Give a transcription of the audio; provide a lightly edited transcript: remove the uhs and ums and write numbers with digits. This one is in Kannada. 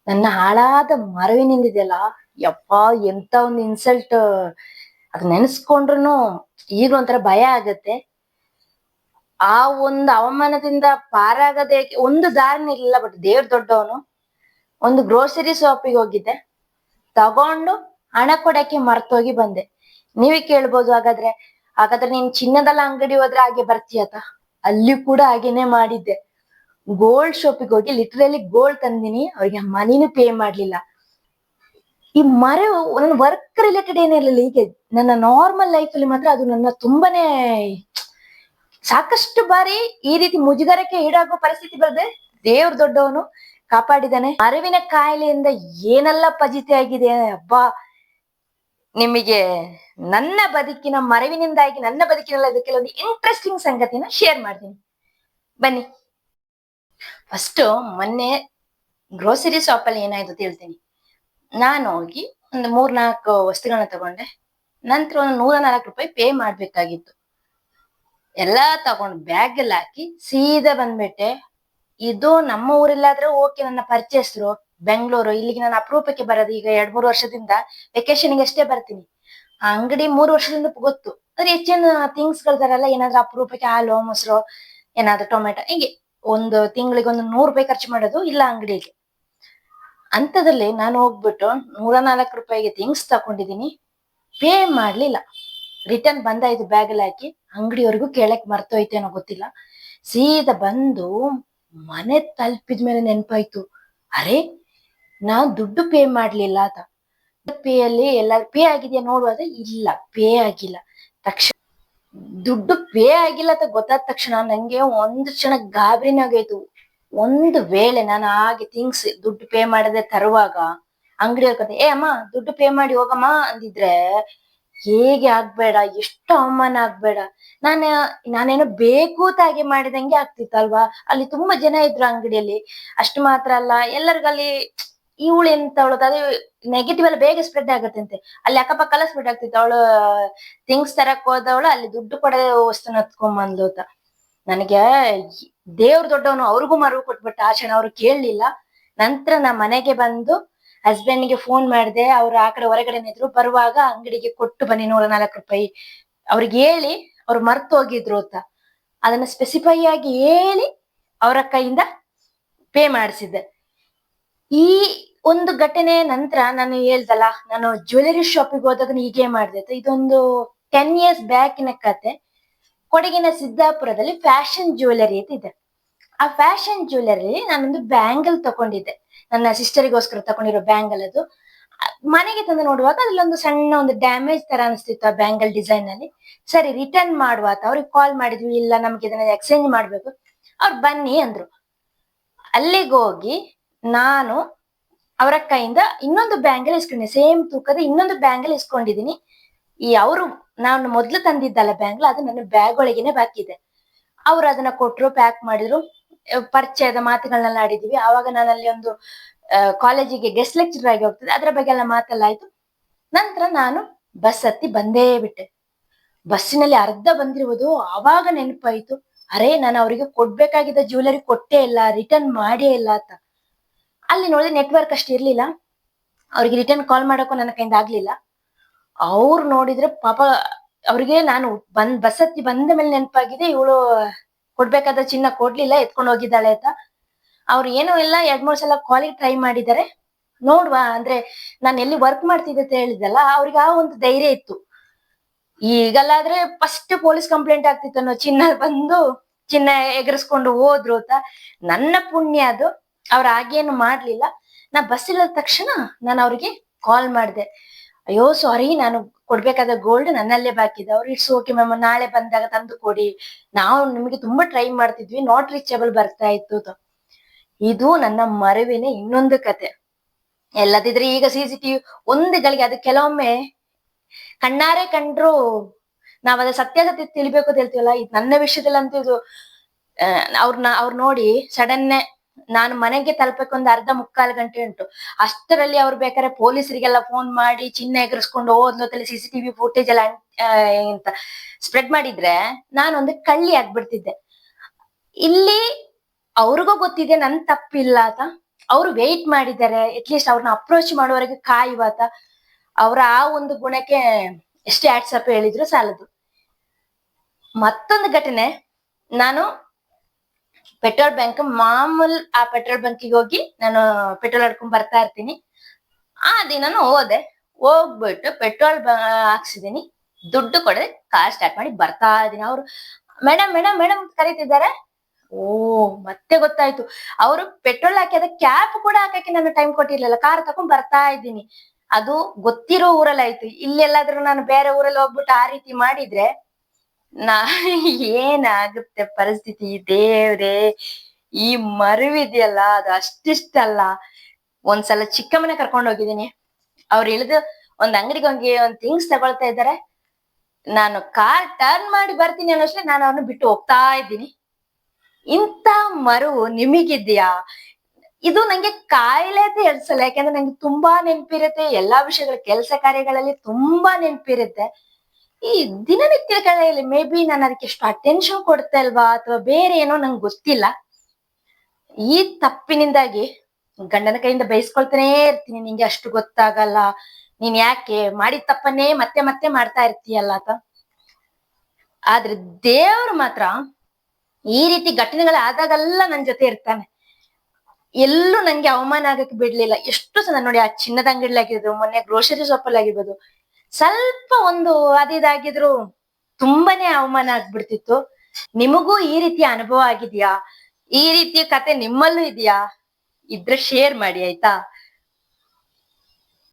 ನನ್ನ ಹಾಳಾದ ಮರವಿನಿಂದಿದೆಯಲ್ಲ, ಯಪ್ಪಾ ಎಂತ ಒಂದು ಇನ್ಸಲ್ಟ್. ಅದ್ ನೆನ್ಸ್ಕೊಂಡ್ರುನು ಈಗ ಒಂಥರ ಭಯ ಆಗತ್ತೆ. ಆ ಒಂದು ಅವಮಾನದಿಂದ ಪಾರಾಗದೆ ಒಂದು ದಾರಿನ ಇಲ್ಲ. ಬಟ್ ದೇವ್ರ ದೊಡ್ಡವನು. ಒಂದು ಗ್ರೋಸರಿ ಶಾಪಿಗೆ ಹೋಗಿದ್ದೆ, ತಗೊಂಡು ಹಣ ಕೊಡಕ್ಕೆ ಮರ್ತೋಗಿ ಬಂದೆ. ನೀವೇ ಕೇಳ್ಬೋದು, ಹಾಗಾದ್ರೆ ನೀನ್ ಚಿನ್ನದಲ್ಲ ಅಂಗಡಿ ಹೋದ್ರೆ ಹಾಗೆ ಬರ್ತೀಯತ? ಅಲ್ಲಿ ಕೂಡ ಹಾಗೇನೆ ಮಾಡಿದ್ದೆ. ಗೋಲ್ಡ್ ಶಾಪಿಗೆ ಹೋಗಿ ಲಿಟ್ರಲಿ ಗೋಲ್ಡ್ ತಂದಿನಿ, ಅವ್ರಿಗೆ ಮನಿನೂ ಪೇ ಮಾಡ್ಲಿಲ್ಲ. ಈ ಮರ ನನ್ನ ವರ್ಕ್ ರಿಲೇಟೆಡ್ ಏನಿರಲಿಲ್ಲ, ಹೀಗೆ ನನ್ನ ನಾರ್ಮಲ್ ಲೈಫ್ ಅಲ್ಲಿ ಮಾತ್ರ ಅದು ನನ್ನ ತುಂಬಾನೇ ಸಾಕಷ್ಟು ಬಾರಿ ಈ ರೀತಿ ಮುಜುಗರಕ್ಕೆ ಈಡಾಗೋ ಪರಿಸ್ಥಿತಿ ಬರದೆ ದೇವ್ರ ದೊಡ್ಡವನು ಕಾಪಾಡಿದಾನೆ. ಅರಿವಿನ ಕಾಯಿಲೆಯಿಂದ ಏನೆಲ್ಲ ಫಜಿತಿ ಆಗಿದೆ ಹಬ್ಬಾ. ನಿಮಗೆ ನನ್ನ ಮರವಿನಿಂದಾಗಿ ನನ್ನ ಬದುಕಿನಲ್ಲಿ ಕೆಲವೊಂದು ಇಂಟ್ರೆಸ್ಟಿಂಗ್ ಸಂಗತಿನ ಶೇರ್ ಮಾಡ್ತೀನಿ, ಬನ್ನಿ. ಫಸ್ಟ್ ಮೊನ್ನೆ ಗ್ರೋಸರಿ ಶಾಪ್ ಅಲ್ಲಿ ಏನಾಯ್ತು ಹೇಳ್ತೀನಿ. ನಾನು ಹೋಗಿ ಒಂದು 3-4 ವಸ್ತುಗಳನ್ನ ತಗೊಂಡೆ. ನಂತರ ಒಂದು 104 ರೂಪಾಯಿ ಪೇ ಮಾಡ್ಬೇಕಾಗಿತ್ತು. ಎಲ್ಲಾ ತಗೊಂಡು ಬ್ಯಾಗ್ ಅಲ್ಲಿ ಹಾಕಿ ಸೀದಾ ಬಂದ್ಬಿಟ್ಟೆ. ಇದು ನಮ್ಮ ಊರಲ್ಲಾದ್ರೆ ಓಕೆ, ನನ್ನ ಪರಿಚಯಸ್ಥರು ಬೆಂಗಳೂರು, ಇಲ್ಲಿಗೆ ನಾನು ಅಪರೂಪಕ್ಕೆ ಬರೋದು. ಈಗ 2-3 ವರ್ಷದಿಂದ ವೆಕೇಶನ್ಗೆ ಅಷ್ಟೇ ಬರ್ತೀನಿ. ಆ ಅಂಗಡಿ 3 ವರ್ಷದಿಂದ ಗೊತ್ತು. ಅದ್ರ ಹೆಚ್ಚಿನ ಥಿಂಗ್ಸ್ ಗಳಲ್ಲ, ಏನಾದ್ರೂ ಅಪರೂಪಕ್ಕೆ ಹಾಲು ಮೊಸರು, ಏನಾದ್ರು ಟೊಮೆಟೊ, ಹಿಂಗೆ ಒಂದು ತಿಂಗಳಿಗೆ ಒಂದು 100 ರೂಪಾಯಿ ಖರ್ಚು ಮಾಡೋದು ಇಲ್ಲ ಅಂಗಡಿಗೆ. ಅಂತದಲ್ಲಿ ನಾನು ಹೋಗ್ಬಿಟ್ಟು 104 ರೂಪಾಯಿಗೆ ಥಿಂಗ್ಸ್ ತಕೊಂಡಿದೀನಿ, ಪೇ ಮಾಡ್ಲಿಲ್ಲ. ರಿಟರ್ನ್ ಬಂದಾಯ್ತು ಬ್ಯಾಗ್ ಅಲ್ಲಿ ಹಾಕಿ. ಅಂಗಡಿಯವರೆಗೂ ಕೇಳಕ್ ಮರ್ತೋಯ್ತೇನೋ ಗೊತ್ತಿಲ್ಲ. ಸೀದಾ ಬಂದು ಮನೆ ತಲುಪಿದ್ಮೇಲೆ ನೆನ್ಪಾಯ್ತು, ಅರೆ ನಾನ್ ದುಡ್ಡು ಪೇ ಮಾಡ್ಲಿಲ್ಲ ಅಂತ. ಪೇ ಅಲ್ಲಿ ಎಲ್ಲಾರು ಪೇ ಆಗಿದ್ಯಾ ನೋಡುವಾಗ ಇಲ್ಲ, ಪೇ ಆಗಿಲ್ಲ. ತಕ್ಷಣ ದುಡ್ಡು ಪೇ ಆಗಿಲ್ಲ ಅಂತ ಗೊತ್ತಾದ ತಕ್ಷಣ ನಂಗೆ ಒಂದು ಕ್ಷಣ ಗಾಬರಿನಾಗೋಯ್ತು. ಒಂದು ವೇಳೆ ನಾನು ಹಾಗೆ ಥಿಂಗ್ಸ್ ದುಡ್ಡು ಪೇ ಮಾಡದೆ ತರುವಾಗ ಅಂಗಡಿಯವ್ರ ಕತೆ, ಅಮ್ಮ ದುಡ್ಡು ಪೇ ಮಾಡಿ ಹೋಗಮ್ಮ ಅಂದಿದ್ರೆ ಹೇಗೆ ಆಗ್ಬೇಡ, ಎಷ್ಟು ಅವಮಾನ ಆಗ್ಬೇಡ. ನಾನೇನೋ ಬೇಕು ತಾಗೆ ಮಾಡಿದಂಗೆ ಆಗ್ತಿತ್ತಲ್ವಾ. ಅಲ್ಲಿ ತುಂಬಾ ಜನ ಇದ್ರು ಅಂಗಡಿಯಲ್ಲಿ. ಅಷ್ಟು ಮಾತ್ರ ಅಲ್ಲ, ಎಲ್ಲರಿಗಲ್ಲಿ ಇವಳು ಎಂತವಳು ಅದು ನೆಗೆಟಿವ್ ಎಲ್ಲ ಬೇಗ ಸ್ಪ್ರೆಡ್ ಆಗತ್ತಂತೆ. ಅಲ್ಲಿ ಅಕ್ಕಪಕ್ಕ ಎಲ್ಲ ಸ್ಪ್ರೆಡ್ ಆಗ್ತಿತ್ತು. ಅವಳು ಥಿಂಗ್ಸ್ ತರಕ್ ಹೋದವಳು ಅಲ್ಲಿ ದುಡ್ಡು ಕೊಡದೆ ವಸ್ತುನ ಹತ್ಕೊಂಬಂದ್ಲು ಅಂತ. ನನಗೆ ದೇವ್ರ ದೊಡ್ಡವನು, ಅವ್ರಿಗೂ ಮರವು ಕೊಟ್ಬಿಟ್ಟ. ಆ ಕ್ಷಣ ಅವ್ರು ಕೇಳಲಿಲ್ಲ. ನಂತರ ನಾ ಮನೆಗೆ ಬಂದು ಹಸ್ಬೆಂಡ್ಗೆ ಫೋನ್ ಮಾಡಿದೆ. ಅವ್ರು ಆ ಕಡೆ ಹೊರಗಡೆ ನಿಂತ್ರು. ಬರುವಾಗ ಅಂಗಡಿಗೆ ಕೊಟ್ಟು ಬನ್ನಿ 104 ರೂಪಾಯಿ. ಅವ್ರಿಗೆ ಹೇಳಿ ಅವ್ರು ಮರ್ತು ಹೋಗಿದ್ರು ಅಂತ ಅದನ್ನ ಸ್ಪೆಸಿಫೈ ಆಗಿ ಹೇಳಿ ಅವರ ಕೈಯಿಂದ ಪೇ ಮಾಡಿಸಿದ್ದೆ. ಈ ಒಂದು ಘಟನೆ ನಂತರ ನಾನು ಹೇಳ್ದಲ್ಲ, ನಾನು ಜ್ಯುವೆಲರಿ ಶಾಪಿಗೆ ಹೋದಾಗ ಹೀಗೆ ಮಾಡಿದೆ. ಇದೊಂದು 10 years ಬ್ಯಾಕಿನ ಕತೆ. ಕೊಡಗಿನ ಸಿದ್ದಾಪುರದಲ್ಲಿ ಫ್ಯಾಷನ್ ಜ್ಯುವೆಲರಿ ಅಂತ ಇದೆ. ಆ ಫ್ಯಾಷನ್ ಜ್ಯುವೆಲರಿ ನಾನೊಂದು ಬ್ಯಾಂಗಲ್ ತಕೊಂಡಿದ್ದೆ, ನನ್ನ ಸಿಸ್ಟರಿಗೋಸ್ಕರ ತಕೊಂಡಿರೋ ಬ್ಯಾಂಗಲ್. ಅದು ಮನೆಗೆ ತಂದು ನೋಡುವಾಗ ಅದ್ರಲ್ಲೊಂದು ಸಣ್ಣ ಒಂದು ಡ್ಯಾಮೇಜ್ ತರ ಅನಿಸ್ತಿತ್ತು ಆ ಬ್ಯಾಂಗಲ್ ಡಿಸೈನ್ ಅಲ್ಲಿ. ಸರಿ ರಿಟರ್ನ್ ಮಾಡುವ ಅಂತ ಅವ್ರಿಗೆ ಕಾಲ್ ಮಾಡಿದ್ವಿ. ಇಲ್ಲ ನಮ್ಗೆ ಇದನ್ನ ಎಕ್ಸ್ಚೇಂಜ್ ಮಾಡ್ಬೇಕು. ಅವ್ರು ಬನ್ನಿ ಅಂದ್ರು. ಅಲ್ಲಿಗೆ ಹೋಗಿ ನಾನು ಅವರ ಕೈಯಿಂದ ಇನ್ನೊಂದು ಬ್ಯಾಂಗಲ್ ಇಸ್ಕೊಂಡೆ, ಸೇಮ್ ತೂಕದ ಇನ್ನೊಂದು ಬ್ಯಾಂಗಲ್ ಇಸ್ಕೊಂಡಿದೀನಿ. ನಾನು ಮೊದ್ಲು ತಂದಿದ್ದಲ್ಲ ಬ್ಯಾಂಗಲ್, ಅದು ನನ್ನ ಬ್ಯಾಗ್ ಒಳಗೇನೆ ಬಾಕಿದೆ. ಅವ್ರು ಅದನ್ನ ಕೊಟ್ರು, ಪ್ಯಾಕ್ ಮಾಡಿದ್ರು. ಪರಿಚಯದ ಮಾತುಗಳನ್ನೆಲ್ಲ ಆಡಿದ್ವಿ. ಆವಾಗ ನಾನು ಅಲ್ಲಿ ಒಂದು ಕಾಲೇಜಿಗೆ ಗೆಸ್ಟ್ ಲೆಕ್ಚರರ್ ಆಗಿ ಹೋಗ್ತಿದ್ದೆ. ಅದ್ರ ಬಗ್ಗೆ ಎಲ್ಲ ಮಾತೆಲ್ಲ ಆಯ್ತು. ನಂತರ ನಾನು ಬಸ್ ಹತ್ತಿ ಬಂದೇ ಬಿಟ್ಟೆ. ಬಸ್ಸಿನಲ್ಲಿ ಅರ್ಧ ಬಂದಿರುವುದು. ಆವಾಗ ನೆನಪಾಯ್ತು, ಅರೆ ನಾನು ಅವರಿಗೆ ಕೊಡ್ಬೇಕಾಗಿದ್ದ ಜ್ಯುವೆಲರಿ ಕೊಟ್ಟೇ ಇಲ್ಲ, ರಿಟರ್ನ್ ಮಾಡೇ ಇಲ್ಲ ಅಂತ. ಅಲ್ಲಿ ನೋಡಿದ್ರೆ ನೆಟ್ವರ್ಕ್ ಅಷ್ಟು ಇರ್ಲಿಲ್ಲ, ಅವ್ರಿಗೆ ರಿಟರ್ನ್ ಕಾಲ್ ಮಾಡಕ್ಕೂ ನನ್ನ ಕೈಯಿಂದ ಆಗ್ಲಿಲ್ಲ. ಅವ್ರು ನೋಡಿದ್ರೆ ಪಾಪ ಅವ್ರಿಗೆ ನಾನು ಬಸ್ ಹತ್ತಿ ಬಂದ ಮೇಲೆ ನೆನಪಾಗಿದೆ, ಇವಳು ಕೊಡ್ಬೇಕಾದ ಚಿನ್ನ ಕೊಡ್ಲಿಲ್ಲ, ಎತ್ಕೊಂಡು ಹೋಗಿದ್ದಾಳೆ ಅಂತ. ಅವ್ರು ಏನೋ ಎಲ್ಲ 2-3 ಸಲ ಕಾಲಿಗೆ ಟ್ರೈ ಮಾಡಿದ್ದಾರೆ. ನೋಡುವ ಅಂದ್ರೆ ನಾನು ಎಲ್ಲಿ ವರ್ಕ್ ಮಾಡ್ತಿದ್ದೆ ಅಂತ ಹೇಳಿದಲ್ಲ, ಅವ್ರಿಗೆ ಆ ಒಂದು ಧೈರ್ಯ ಇತ್ತು. ಈಗಲ್ಲಾದ್ರೆ ಫಸ್ಟ್ ಪೊಲೀಸ್ ಕಂಪ್ಲೇಂಟ್ ಆಗ್ತಿತ್ತು ಅನ್ನೋ, ಚಿನ್ನ ಎಗರಿಸ್ಕೊಂಡು ಹೋದ್ರು ಅಂತ. ನನ್ನ ಪುಣ್ಯ ಅದು, ಅವ್ರು ಹಾಗೇನು ಮಾಡ್ಲಿಲ್ಲ. ನಾ ಬಸ್ ಇಲ್ಲದ ತಕ್ಷಣ ನಾನು ಅವ್ರಿಗೆ ಕಾಲ್ ಮಾಡಿದೆ. ಅಯ್ಯೋ ಸಾರಿ, ನಾನು ಕೊಡ್ಬೇಕಾದ ಗೋಲ್ಡ್ ನನ್ನಲ್ಲೇ ಬಾಕಿದೆ. ಅವ್ರು ಇಟ್ಸ್ ಓಕೆ ಮ್ಯಾಮ್, ನಾಳೆ ಬಂದಾಗ ತಂದು ಕೊಡಿ, ನಾವು ನಿಮಗೆ ತುಂಬಾ ಟ್ರೈ ಮಾಡ್ತಿದ್ವಿ, ನಾಟ್ ರೀಚಬಲ್ ಬರ್ತಾ ಇತ್ತು. ಇದು ನನ್ನ ಮರವಿನ ಇನ್ನೊಂದು ಕತೆ. ಎಲ್ಲದಿದ್ರೆ ಈಗ CCTV ಒಂದು ಗಳಿಗೆ, ಅದು ಕೆಲವೊಮ್ಮೆ ಕಣ್ಣಾರೆ ಕಂಡ್ರು ನಾವ್ ಅದ ಸತ್ಯಾಸತ್ಯ ತಿಳಿಬೇಕು ಅಂತ ಹೇಳ್ತೀವಲ್ಲ, ಇದು ನನ್ನ ವಿಷಯದಲ್ಲಂತೂ ಇದು ಅವ್ರು ನೋಡಿ ಸಡನ್ ನಾನು ಮನೆಗೆ ತಲುಪಕ್ಕೆ ಒಂದು ಅರ್ಧ-ಮುಕ್ಕಾಲು ಗಂಟೆ ಉಂಟು. ಅಷ್ಟರಲ್ಲಿ ಅವ್ರು ಬೇಕಾದ್ರೆ ಪೊಲೀಸರಿಗೆಲ್ಲ ಫೋನ್ ಮಾಡಿ ಚಿನ್ನ ಎಗರಿಸ್ಕೊಂಡು ಹೋದ್ಲೊತ್ತಲ್ಲಿ CCTV ಫುಟೇಜ್ ಎಲ್ಲ ಎಂತ ಸ್ಪ್ರೆಡ್ ಮಾಡಿದ್ರೆ ನಾನೊಂದು ಕಳ್ಳಿ ಆಗ್ಬಿಡ್ತಿದ್ದೆ. ಇಲ್ಲಿ ಅವ್ರಿಗೂ ಗೊತ್ತಿದೆ ನನ್ ತಪ್ಪಿಲ್ಲ ಅಂತ. ಅವ್ರು ವೇಟ್ ಮಾಡಿದ್ದಾರೆ, ಅಟ್ಲೀಸ್ಟ್ ಅವ್ರನ್ನ ಅಪ್ರೋಚ್ ಮಾಡೋವರೆಗೆ ಕಾಯುವಾತ. ಅವ್ರ ಆ ಒಂದು ಗುಣಕ್ಕೆ ಎಷ್ಟೇ ಆಟ್ಸಪ್ ಹೇಳಿದ್ರು ಸಾಲದು. ಮತ್ತೊಂದು ಘಟನೆ, ನಾನು ಪೆಟ್ರೋಲ್ ಬ್ಯಾಂಕ್ ಮಾಮೂಲ್ ಆ ಪೆಟ್ರೋಲ್ ಬಂಕಿಗೆ ಹೋಗಿ ನಾನು ಪೆಟ್ರೋಲ್ ಹಾಡ್ಕೊಂಡ್ ಬರ್ತಾ ಇರ್ತೀನಿ. ಆ ದಿನನು ಹೋಗ್ಬಿಟ್ಟು ಪೆಟ್ರೋಲ್ ಹಾಕ್ಸಿದೀನಿ, ದುಡ್ಡು ಕೊಡದೆ ಕಾರ್ ಸ್ಟಾರ್ಟ್ ಮಾಡಿ ಬರ್ತಾ ಇದೀನಿ. ಅವ್ರು ಮೇಡಮ್ ಮೇಡಮ್ ಮೇಡಮ್ ಕರೀತಿದ್ದಾರೆ. ಓ ಮತ್ತೆ ಗೊತ್ತಾಯ್ತು, ಅವರು ಪೆಟ್ರೋಲ್ ಹಾಕಿ ಅದ ಕ್ಯಾಪ್ ಕೂಡ ಹಾಕಕ್ಕೆ ನಾನು ಟೈಮ್ ಕೊಟ್ಟಿರ್ಲಿಲ್ಲ, ಕಾರ್ ತಕೊಂಡ್ ಬರ್ತಾ ಇದ್ದೀನಿ. ಅದು ಗೊತ್ತಿರೋ ಊರಲ್ಲಿ ಆಯ್ತು. ಇಲ್ಲೆಲ್ಲಾದ್ರೂ ನಾನು ಬೇರೆ ಊರಲ್ಲಿ ಹೋಗ್ಬಿಟ್ಟು ಆ ರೀತಿ ಮಾಡಿದ್ರೆ ನಾ ಏನಾಗುತ್ತೆ ಪರಿಸ್ಥಿತಿ ದೇವ್ರೆ. ಈ ಮರುವಿದೆಯಲ್ಲ ಅದು ಅಷ್ಟಿಷ್ಟಲ್ಲ. ಒಂದ್ಸಲ ಚಿಕ್ಕಮ್ಮನ ಕರ್ಕೊಂಡ್ ಹೋಗಿದ್ದೀನಿ. ಅವ್ರು ಇಳಿದು ಒಂದ್ ಅಂಗಡಿಗೆ ಹೋಗಿ ಒಂದ್ ಥಿಂಗ್ಸ್ ತಗೊಳ್ತಾ ಇದ್ದಾರೆ. ನಾನು ಕಾರ್ ಟರ್ನ್ ಮಾಡಿ ಬರ್ತೀನಿ ಅನ್ನೋಷ್ಟೇ ನಾನು ಅವ್ರನ್ನ ಬಿಟ್ಟು ಹೋಗ್ತಾ ಇದ್ದೀನಿ. ಇಂತ ಮರುವು ನಿಮಗಿದ್ಯಾ? ಇದು ನಂಗೆ ಕಾಯಿಲೆ ಅಂತ ಹೇಳ್ಸಲ್ಲ, ಯಾಕಂದ್ರೆ ನಂಗೆ ತುಂಬಾ ನೆನಪಿರುತ್ತೆ. ಎಲ್ಲಾ ವಿಷಯಗಳ ಕೆಲಸ ಕಾರ್ಯಗಳಲ್ಲಿ ತುಂಬಾ ನೆನಪಿರುತ್ತೆ. ಈ ದಿನನಿತ್ಯದ ಕಳೆಯಲ್ಲಿ ಮೇ ಬಿ ನಾನು ಅದಕ್ಕೆ ಎಷ್ಟು ಅಟೆನ್ಷನ್ ಕೊಡ್ತಾ ಇಲ್ವಾ ಅಥವಾ ಬೇರೆ ಏನೋ ನಂಗೆ ಗೊತ್ತಿಲ್ಲ. ಈ ತಪ್ಪಿನಿಂದಾಗಿ ಗಂಡನ ಕೈಯಿಂದ ಬೈಸ್ಕೊಳ್ತಾನೆ ಇರ್ತೀನಿ, ನಿಂಗೆ ಅಷ್ಟು ಗೊತ್ತಾಗಲ್ಲ, ನೀನ್ ಯಾಕೆ ಮಾಡಿದ ತಪ್ಪನ್ನೇ ಮತ್ತೆ ಮತ್ತೆ ಮಾಡ್ತಾ ಇರ್ತೀಯಲ್ಲ ಅಂತ. ಆದ್ರೆ ದೇವ್ರು ಮಾತ್ರ ಈ ರೀತಿ ಘಟನೆಗಳಾದಾಗೆಲ್ಲ ನನ್ ಜೊತೆ ಇರ್ತಾನೆ. ಎಲ್ಲೂ ನಂಗೆ ಅವಮಾನ ಆಗಕ್ಕೆ ಬಿಡ್ಲಿಲ್ಲ. ಎಷ್ಟು ಸಲ ನೋಡಿ, ಆ ಚಿನ್ನದ ಅಂಗಡಿಲಿ ಆಗಿರ್ಬೋದು, ಮೊನ್ನೆ ಗ್ರೋಸರಿ ಶಾಪ್ ಅಲ್ಲಿ ಆಗಿರ್ಬೋದು, ಸ್ವಲ್ಪ ಒಂದು ಅದಿದಾಗಿದ್ರು ತುಂಬಾನೇ ಅವಮಾನ ಆಗ್ಬಿಡ್ತಿತ್ತು. ನಿಮಗೂ ಈ ರೀತಿಯ ಅನುಭವ ಆಗಿದ್ಯಾ? ಈ ರೀತಿಯ ಕತೆ ನಿಮ್ಮಲ್ಲೂ ಇದೆಯಾ? ಇದ್ರೆ ಶೇರ್ ಮಾಡಿ ಆಯ್ತಾ?